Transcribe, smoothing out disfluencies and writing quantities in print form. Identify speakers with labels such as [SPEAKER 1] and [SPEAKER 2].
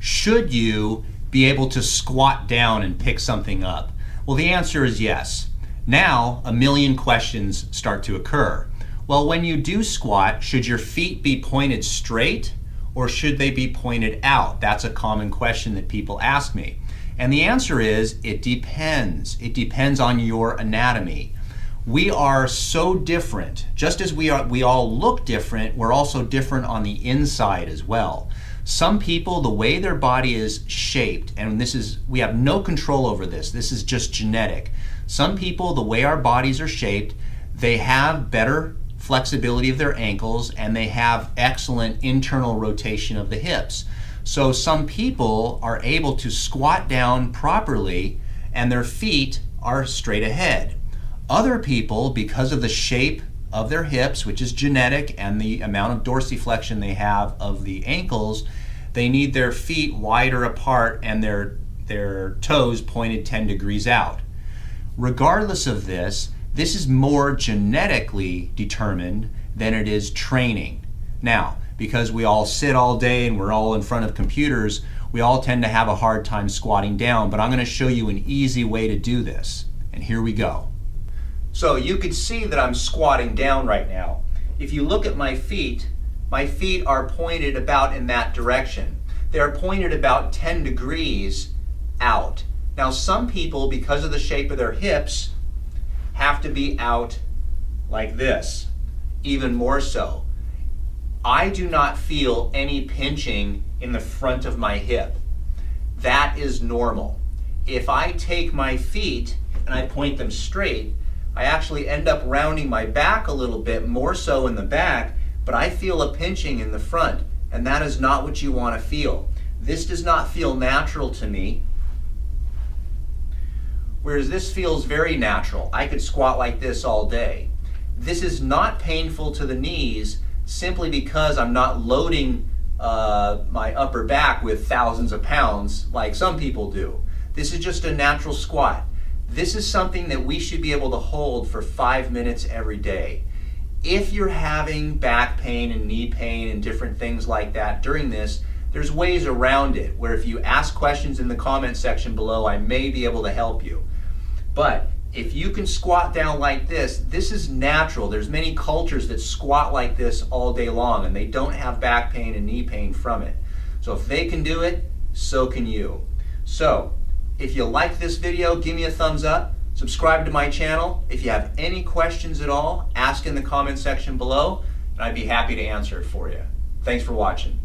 [SPEAKER 1] should you be able to squat down and pick something up? Well, the answer is yes. Now, a million questions start to occur. Well, when you do squat, should your feet be pointed straight or should they be pointed out? That's a common question that people ask me. And the answer is, it depends. It depends on your anatomy. We are so different. Just as we all look different, we're also different on the inside as well. Some people, the way their body is shaped, and we have no control over this. This is just genetic. Some people, the way our bodies are shaped, they have better flexibility of their ankles and they have excellent internal rotation of the hips. So some people are able to squat down properly and their feet are straight ahead. Other people, because of the shape of their hips, which is genetic, and the amount of dorsiflexion they have of the ankles, they need their feet wider apart and their toes pointed 10 degrees out. Regardless of this, this is more genetically determined than it is training. Now, because we all sit all day and we're all in front of computers, we all tend to have a hard time squatting down, but I'm going to show you an easy way to do this. And here we go. So you could see that I'm squatting down right now. If you look at my feet are pointed about in that direction. They're pointed about 10 degrees out. Now some people, because of the shape of their hips, have to be out like this, even more so. I do not feel any pinching in the front of my hip. That is normal. If I take my feet and I point them straight, I actually end up rounding my back a little bit, more so in the back, but I feel a pinching in the front, and that is not what you want to feel. This does not feel natural to me, whereas this feels very natural. I could squat like this all day. This is not painful to the knees simply because I'm not loading my upper back with thousands of pounds like some people do. This is just a natural squat. This is something that we should be able to hold for 5 minutes every day. If you're having back pain and knee pain and different things like that during this, there's ways around it where if you ask questions in the comment section below, I may be able to help you. But if you can squat down like this, this is natural. There's many cultures that squat like this all day long and they don't have back pain and knee pain from it. So if they can do it, so can you. So if you like this video, give me a thumbs up, subscribe to my channel. If you have any questions at all, ask in the comment section below and I'd be happy to answer it for you. Thanks for watching.